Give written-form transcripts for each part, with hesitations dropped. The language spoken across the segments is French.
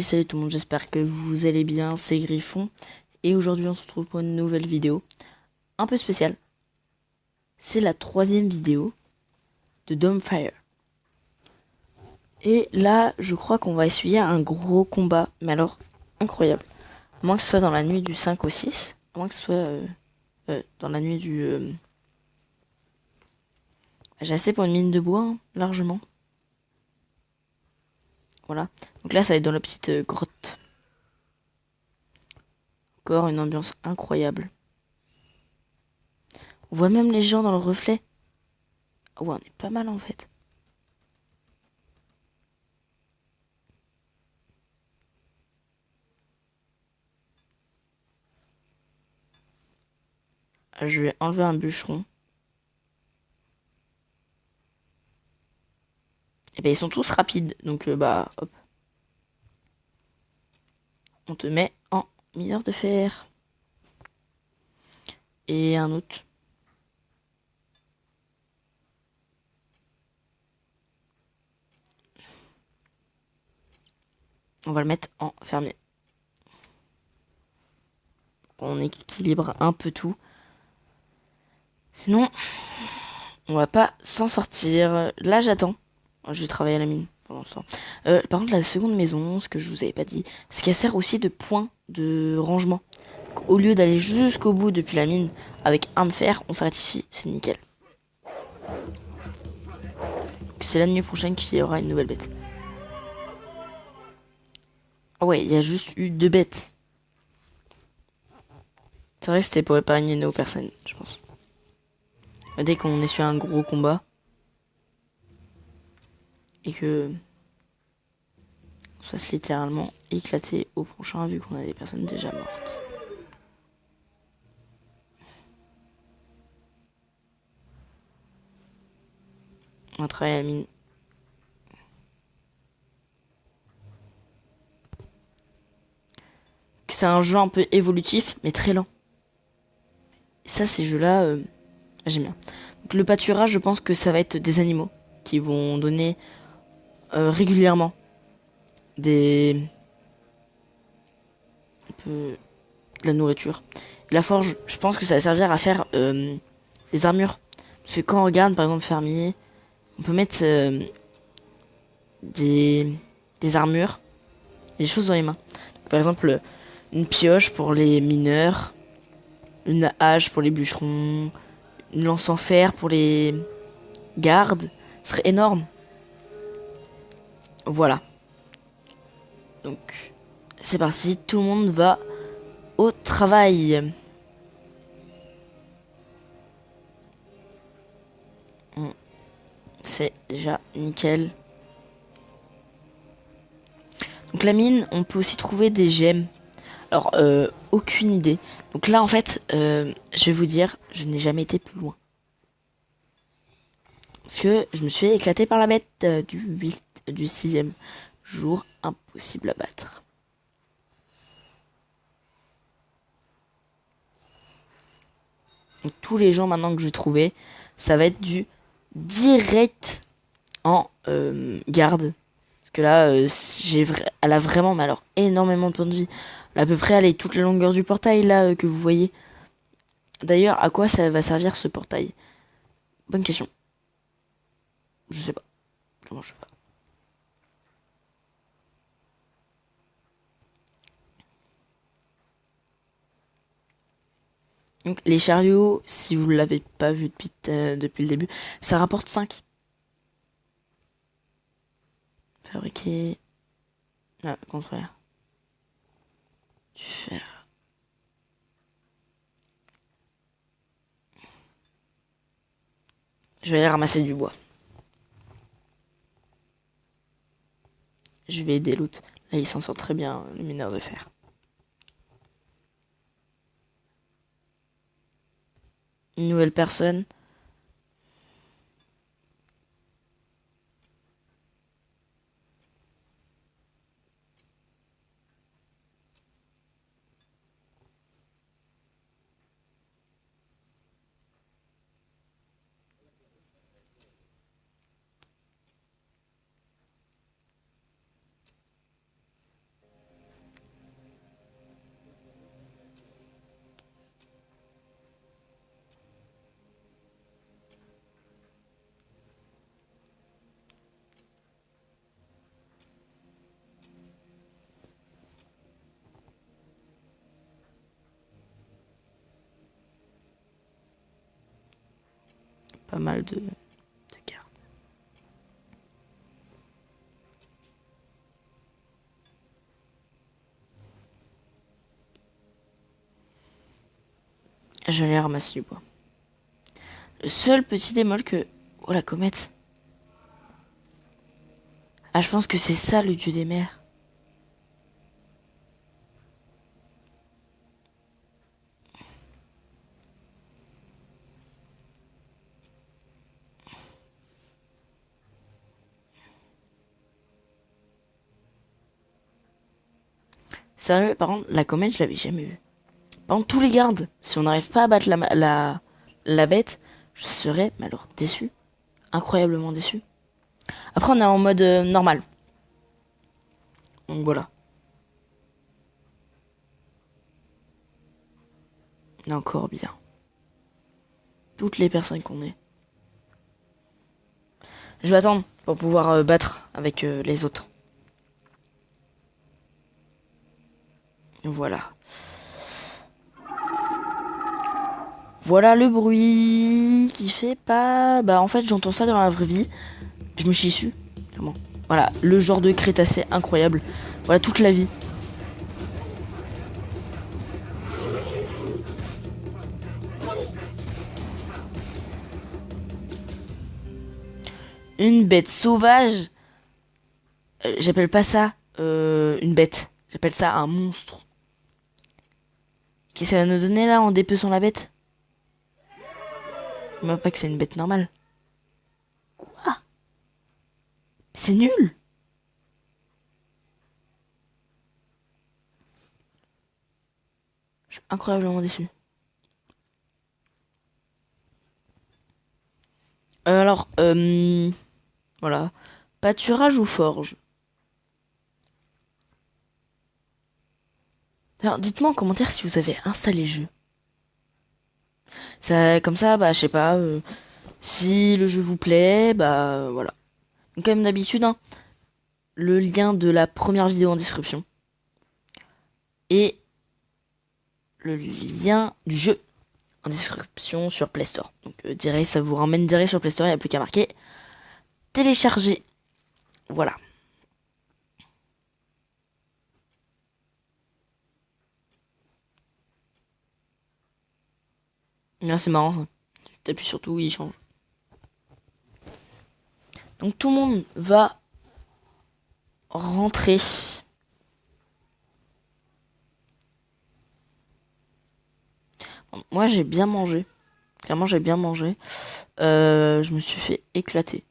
salut tout le monde, j'espère que vous allez bien, c'est Griffon. Et aujourd'hui on se retrouve pour une nouvelle vidéo, un peu spéciale. C'est la 3e vidéo de Domefire. Et là, je crois qu'on va essuyer un gros combat, mais alors incroyable. À moins que ce soit dans la nuit du 5 au 6, à moins que ce soit dans la nuit du... J'ai assez pour une mine de bois, hein, largement. Voilà, donc là ça va être dans la petite grotte. Encore une ambiance incroyable. On voit même les gens dans le reflet. Ah ouais, on est pas mal en fait. Je vais enlever un bûcheron. Et ben ils sont tous rapides, donc bah hop. On te met en mineur de fer. Et un autre. On va le mettre en fermier. On équilibre un peu tout. Sinon, on va pas s'en sortir. Là, j'attends. Je vais travailler à la mine pendant ce temps. Par contre, la seconde maison, ce que je vous avais pas dit, c'est qu'elle sert aussi de point de rangement. Donc, au lieu d'aller jusqu'au bout depuis la mine avec un de fer, on s'arrête ici. C'est nickel. C'est la nuit prochaine qu'il y aura une nouvelle bête. Ah ouais, il y a juste eu 2 bêtes. C'est vrai que c'était pour épargner nos personnes, je pense. Dès qu'on essuie un gros combat et que on se fasse littéralement éclater au prochain vu qu'on a des personnes déjà mortes. On va travailler à la mine. C'est un jeu un peu évolutif mais très lent. Et ça, ces jeux-là, j'aime bien. Donc, le pâturage, je pense que ça va être des animaux qui vont donner régulièrement des... un peu de la nourriture. La forge, je pense que ça va servir à faire des armures. Parce que quand on regarde, par exemple, fermier, on peut mettre des armures et des choses dans les mains. Par exemple, une pioche pour les mineurs, une hache pour les bûcherons, une lance en fer pour les gardes. Ce serait énorme. Voilà. Donc, c'est parti. Tout le monde va au travail. C'est déjà nickel. Donc la mine, on peut aussi trouver des gemmes. Alors, aucune idée. Donc là, en fait, je vais vous dire, je n'ai jamais été plus loin. Parce que je me suis éclaté par la bête du 6e jour. Impossible à battre. Donc, tous les gens maintenant que je vais trouver, ça va être du direct en garde. Parce que là, elle a vraiment, mais alors, énormément de points de vie. Elle a à peu près, elle est toute la longueur du portail, là, que vous voyez. D'ailleurs, à quoi ça va servir ce portail? Bonne question. Je sais pas. Comment je sais pas. Donc, les chariots, si vous ne l'avez pas vu depuis le début, ça rapporte 5. Fabriquer... Ah, contraire. Du fer. Je vais aller ramasser du bois. Je vais aider l'autre. Là, il s'en sort très bien, le mineur de fer. Une nouvelle personne. pas mal de gardes. Je vais aller ramasser du bois. Le seul petit bémol que... Oh, la comète. Ah, je pense que c'est ça le dieu des mers. Sérieux, par contre, la comète, je l'avais jamais vue. Par contre, tous les gardes, si on n'arrive pas à battre la bête, je serais, mais alors, déçu. Incroyablement déçu. Après, on est en mode normal. Donc voilà. On est encore bien. Toutes les personnes qu'on est. Je vais attendre pour pouvoir battre avec les autres. Voilà. Voilà le bruit qui fait pas... Bah en fait j'entends ça dans la vraie vie. Je me chie dessus. Clairement. Voilà, le genre de crétacé incroyable. Voilà toute la vie. Une bête sauvage. J'appelle pas ça une bête. J'appelle ça un monstre. Qu'est-ce que ça va nous donner là en dépeçant la bête? Même pas que c'est une bête normale. Quoi? C'est nul. Je suis incroyablement déçu. Alors, voilà. Pâturage ou forge? Alors, dites-moi en commentaire si vous avez installé le jeu. Ça, comme ça, bah, je sais pas. Si le jeu vous plaît, bah, voilà. Donc, comme d'habitude, hein, le lien de la première vidéo en description. Et le lien du jeu en description sur Play Store. Donc, direct, ça vous ramène direct sur Play Store, il n'y a plus qu'à marquer télécharger. Voilà. Là, c'est marrant ça. T'appuies sur tout, il change. Donc tout le monde va rentrer. Bon, moi j'ai bien mangé. Clairement j'ai bien mangé. Je me suis fait éclater.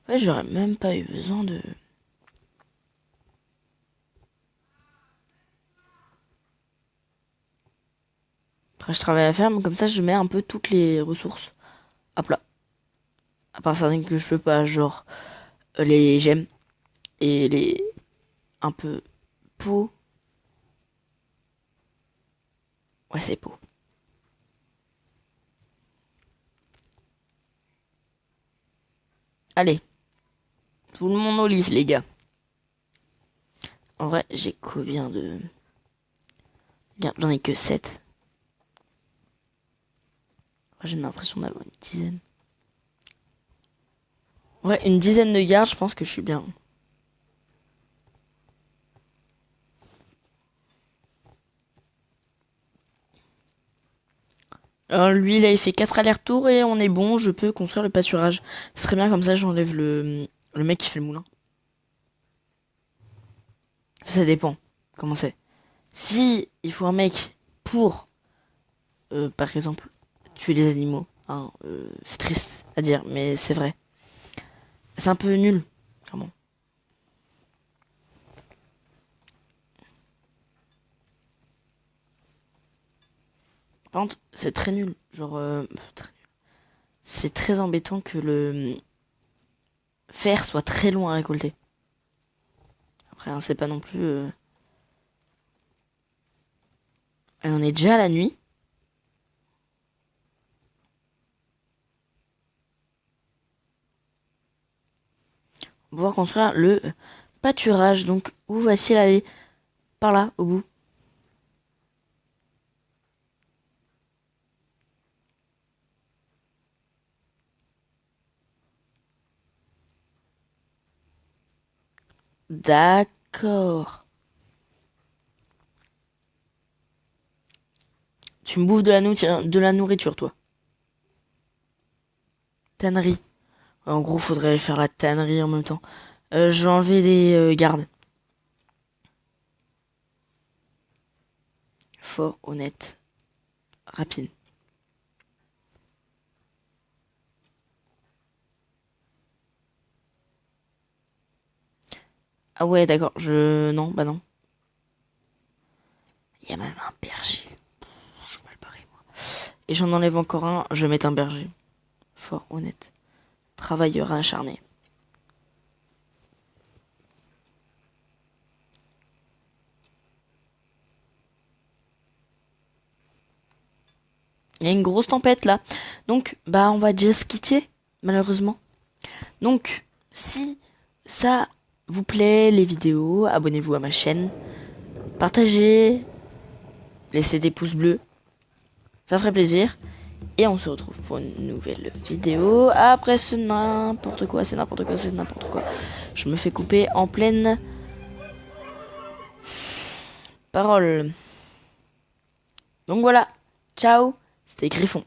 Ouais, j'aurais même pas eu besoin de... Après je travaille à la ferme, comme ça je mets un peu toutes les ressources à plat. À part certaines que je peux pas, genre les gemmes et les un peu peau. Ouais, c'est peau. Allez, tout le monde au lit, les gars. En vrai, j'ai combien de... Regarde, j'en ai que 7. J'ai l'impression d'avoir une dizaine. Ouais, une dizaine de gardes, je pense que je suis bien. Alors lui, là, il fait 4 allers-retours et on est bon, je peux construire le pâturage. Ce serait bien comme ça, j'enlève le mec qui fait le moulin. Ça dépend, comment c'est. Si il faut un mec pour, par exemple, tuer les animaux, hein, c'est triste à dire, mais c'est vrai. C'est un peu nul, clairement. Par contre, c'est très nul. Genre, c'est très embêtant que le fer soit très long à récolter. Après, hein, c'est pas non plus... Et on est déjà à la nuit. On va pouvoir construire le pâturage. Donc, où va-t-il aller? Par là, au bout. D'accord. Tu me bouffes de la nourriture, toi. Tannerie. En gros, faudrait faire la tannerie en même temps. Je vais enlever des gardes. Fort, honnête, rapide. Ah ouais, d'accord. Non, bah non. Il y a même un berger. Je suis mal barré, moi. Et j'en enlève encore un. Je vais mettre un berger. Fort, honnête. Travailleur acharné. Il y a une grosse tempête là. Donc, bah, on va déjà se quitter, malheureusement. Donc, si ça vous plaît, les vidéos, abonnez-vous à ma chaîne. Partagez. Laissez des pouces bleus. Ça ferait plaisir. Et on se retrouve pour une nouvelle vidéo. Après, c'est n'importe quoi, c'est n'importe quoi, c'est n'importe quoi. Je me fais couper en pleine parole. Donc voilà. Ciao. C'était Griffon.